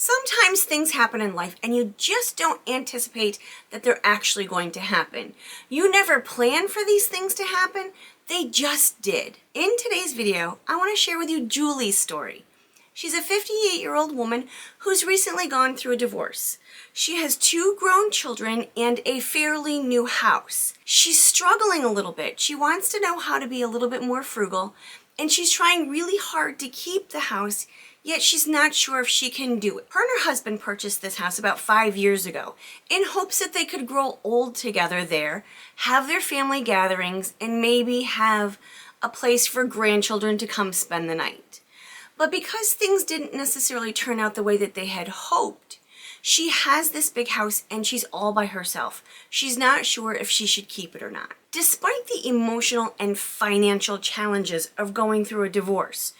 Sometimes things happen in life and you just don't anticipate that they're actually going to happen. You never plan for these things to happen, they just did. In today's video, I want to share with you Julie's story. She's a 58-year-old woman who's recently gone through a divorce. She has 2 grown children and a fairly new house. She's struggling a little bit. She wants to know how to be a little bit more frugal, and she's trying really hard to keep the house, yet she's not sure if she can do it. Her and her husband purchased this house about 5 years ago in hopes that they could grow old together there, have their family gatherings, and maybe have a place for grandchildren to come spend the night. But because things didn't necessarily turn out the way that they had hoped, she has this big house and she's all by herself. She's not sure if she should keep it or not. Despite the emotional and financial challenges of going through a divorce,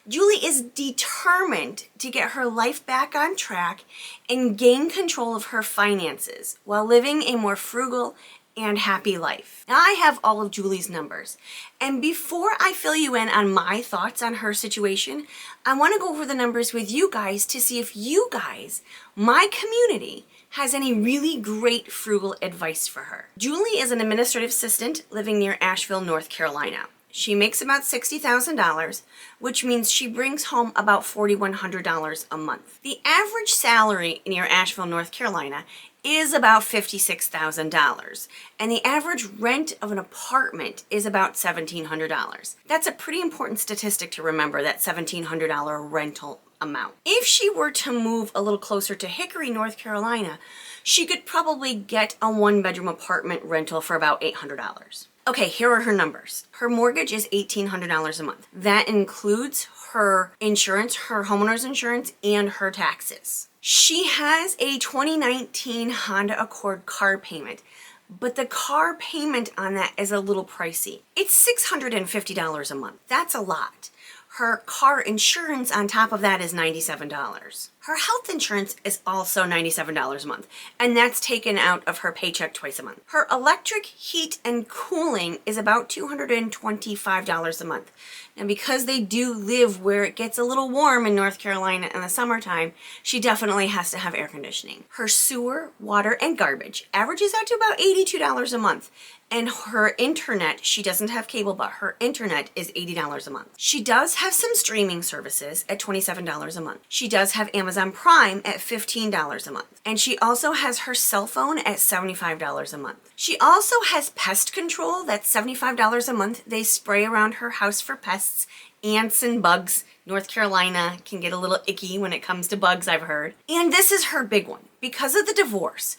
Julie is determined to get her life back on track and gain control of her finances while living a more frugal and happy life. Now, I have all of Julie's numbers, and before I fill you in on my thoughts on her situation, I want to go over the numbers with you guys to see if you guys, my community, has any really great frugal advice for her. Julie is an administrative assistant living near Asheville, North Carolina. She makes about $60,000, which means she brings home about $4,100 a month. The average salary near Asheville, North Carolina is about $56,000, and the average rent of an apartment is about $1,700. That's a pretty important statistic to remember, that $1,700 rental amount. If she were to move a little closer to Hickory, North Carolina, she could probably get a 1-bedroom apartment rental for about $800. Okay, here are her numbers. Her mortgage is $1,800 a month. That includes her insurance, her homeowner's insurance, and her taxes. She has a 2019 Honda Accord car payment, but the car payment on that is a little pricey. It's $650 a month. That's a lot. Her car insurance on top of that is $97. Her health insurance is also $97 a month, and that's taken out of her paycheck twice a month. Her electric, heat, and cooling is about $225 a month. Now, because they do live where it gets a little warm in North Carolina in the summertime, she definitely has to have air conditioning. Her sewer, water, and garbage averages out to about $82 a month. And her internet, she doesn't have cable, but her internet is $80 a month. She does have some streaming services at $27 a month. She does have Amazon Prime at $15 a month. And she also has her cell phone at $75 a month. She also has pest control, that's $75 a month. They spray around her house for pests, ants and bugs. North Carolina can get a little icky when it comes to bugs, I've heard. And this is her big one. Because of the divorce,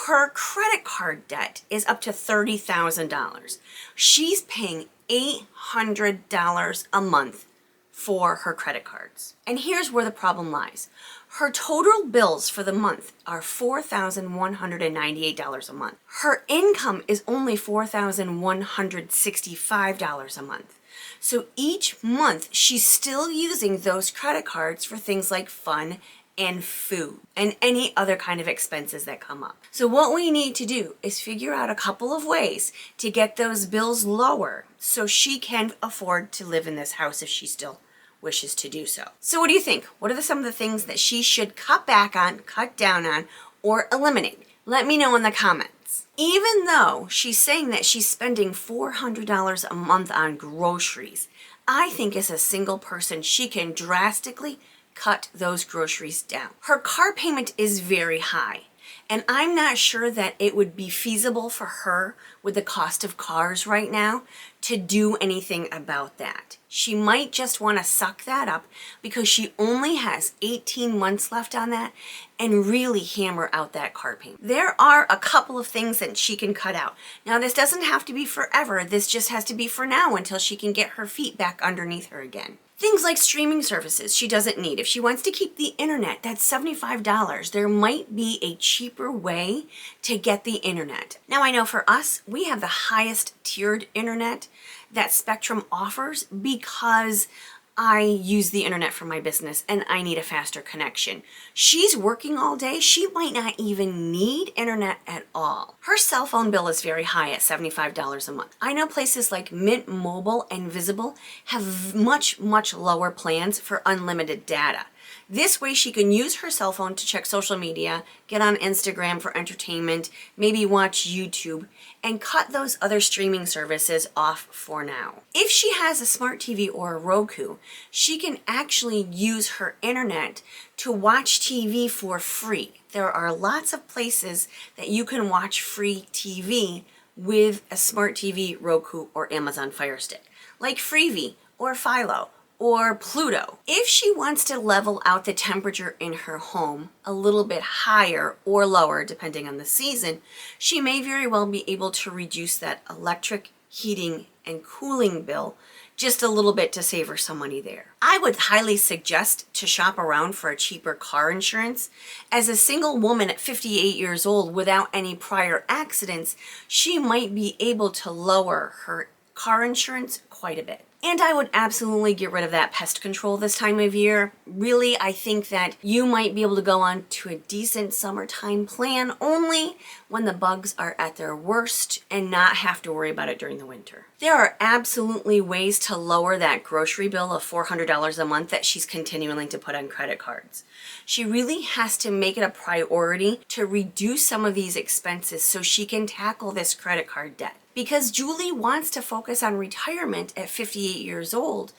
her credit card debt is up to $30,000. She's paying $800 a month for her credit cards. And here's where the problem lies. Her total bills for the month are $4,198 a month. Her income is only $4,165 a month. So each month she's still using those credit cards for things like fun and food and any other kind of expenses that come up. So what we need to do is figure out a couple of ways to get those bills lower so she can afford to live in this house if she still wishes to do so. So what do you think? What are some of the things that she should cut back on, cut down on, or eliminate? Let me know in the comments. Even though she's saying that she's spending $400 a month on groceries, I think as a single person she can drastically cut those groceries down. Her car payment is very high, and I'm not sure that it would be feasible for her with the cost of cars right now to do anything about that. She might just want to suck that up because she only has 18 months left on that and really hammer out that car payment. There are a couple of things that she can cut out. Now, this doesn't have to be forever. This just has to be for now until she can get her feet back underneath her again. Things like streaming services she doesn't need. If she wants to keep the internet, that's $75. There might be a cheaper way to get the internet. Now, I know for us, we have the highest tiered internet that Spectrum offers because I use the internet for my business and I need a faster connection. She's working all day. She might not even need internet at all. Her cell phone bill is very high at $75 a month. I know places like Mint Mobile and Visible have much lower plans for unlimited data. This way she can use her cell phone to check social media, get on Instagram for entertainment, maybe watch YouTube, and cut those other streaming services off for now. If she has a smart TV or a Roku, she can actually use her internet to watch TV for free. There are lots of places that you can watch free TV with a smart TV, Roku, or Amazon Fire Stick, like Freevee or Philo or Pluto. If she wants to level out the temperature in her home a little bit higher or lower, depending on the season, she may very well be able to reduce that electric heating and cooling bill just a little bit to save her some money there. I would highly suggest to shop around for a cheaper car insurance. As a single woman at 58 years old without any prior accidents, she might be able to lower her car insurance quite a bit. And I would absolutely get rid of that pest control this time of year. Really, I think that you might be able to go on to a decent summertime plan only when the bugs are at their worst and not have to worry about it during the winter. There are absolutely ways to lower that grocery bill of $400 a month that she's continuing to put on credit cards. She really has to make it a priority to reduce some of these expenses so she can tackle this credit card debt. Because Julie wants to focus on retirement at 58 years old,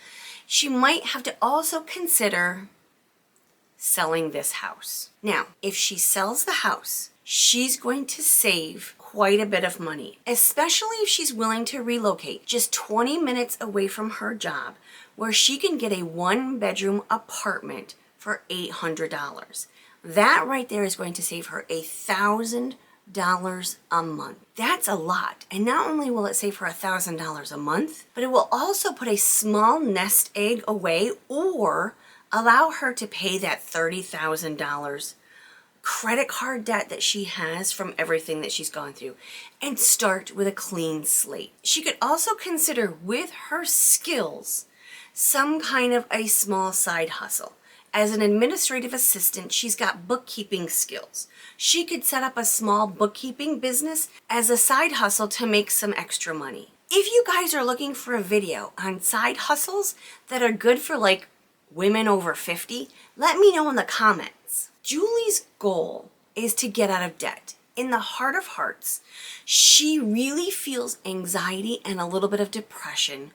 she might have to also consider selling this house. Now, if she sells the house, she's going to save quite a bit of money, especially if she's willing to relocate just 20 minutes away from her job, where she can get a one-bedroom apartment for $800. That right there is going to save her $1,000 a month. That's a lot. And not only will it save her $1,000 a month, but it will also put a small nest egg away or allow her to pay that $30,000 credit card debt that she has from everything that she's gone through and start with a clean slate. She could also consider, with her skills, some kind of a small side hustle. As an administrative assistant, she's got bookkeeping skills. She could set up a small bookkeeping business as a side hustle to make some extra money. If you guys are looking for a video on side hustles that are good for like women over 50, let me know in the comments. Julie's goal is to get out of debt. In the heart of hearts, she really feels anxiety and a little bit of depression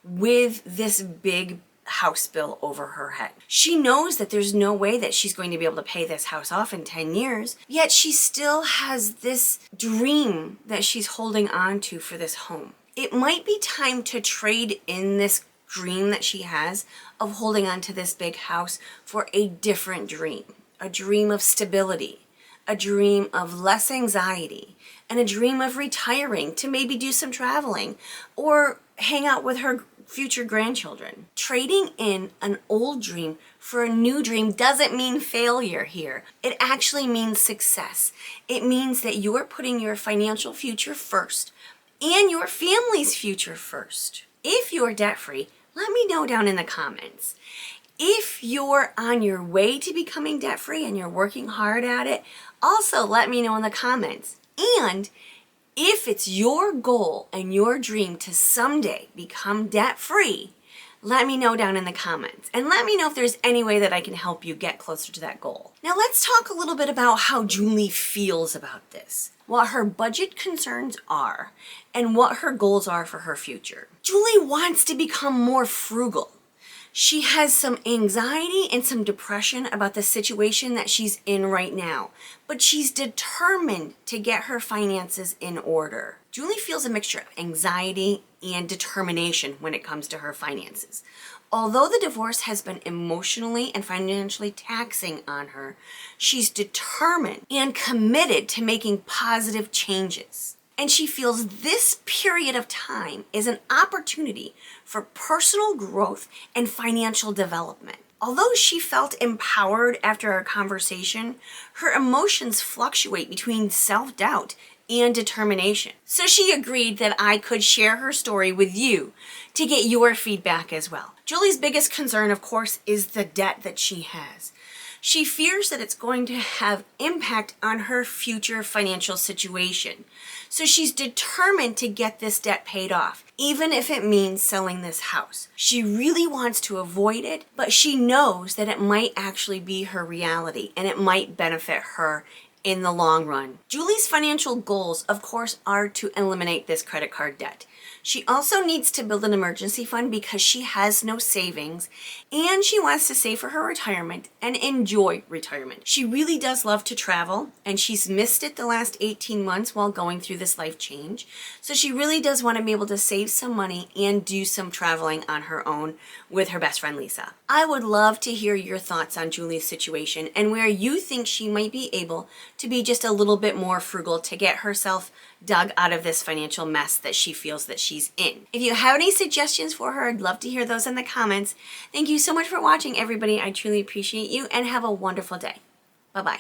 with this big house bill over her head. She knows that there's no way that she's going to be able to pay this house off in 10 years, yet she still has this dream that she's holding on to for this home. It might be time to trade in this dream that she has of holding on to this big house for a different dream, a dream of stability, a dream of less anxiety, and a dream of retiring to maybe do some traveling or hang out with her future grandchildren. Trading in an old dream for a new dream doesn't mean failure here. It actually means success. It means that you're putting your financial future first and your family's future first. If you're debt-free, let me know down in the comments. If you're on your way to becoming debt-free and you're working hard at it, also let me know in the comments. And if it's your goal and your dream to someday become debt-free, let me know down in the comments. And let me know if there's any way that I can help you get closer to that goal. Now let's talk a little bit about how Julie feels about this, what her budget concerns are, and what her goals are for her future. Julie wants to become more frugal. She has some anxiety and some depression about the situation that she's in right now, but she's determined to get her finances in order. Julie feels a mixture of anxiety and determination when it comes to her finances. Although the divorce has been emotionally and financially taxing on her, she's determined and committed to making positive changes. And she feels this period of time is an opportunity for personal growth and financial development. Although she felt empowered after our conversation, her emotions fluctuate between self-doubt and determination. So she agreed that I could share her story with you to get your feedback as well. Julie's biggest concern, of course, is the debt that she has. She fears that it's going to have impact on her future financial situation. So she's determined to get this debt paid off, even if it means selling this house. She really wants to avoid it, but she knows that it might actually be her reality and it might benefit her in the long run. Julie's financial goals, of course, are to eliminate this credit card debt. She also needs to build an emergency fund because she has no savings, and she wants to save for her retirement and enjoy retirement. She really does love to travel, and she's missed it the last 18 months while going through this life change. So she really does want to be able to save some money and do some traveling on her own with her best friend Lisa. I would love to hear your thoughts on Julie's situation and where you think she might be able to be just a little bit more frugal to get herself dug out of this financial mess that she feels that she's in. If you have any suggestions for her, I'd love to hear those in the comments. Thank you so much for watching, everybody. I truly appreciate you, and have a wonderful day. Bye-bye.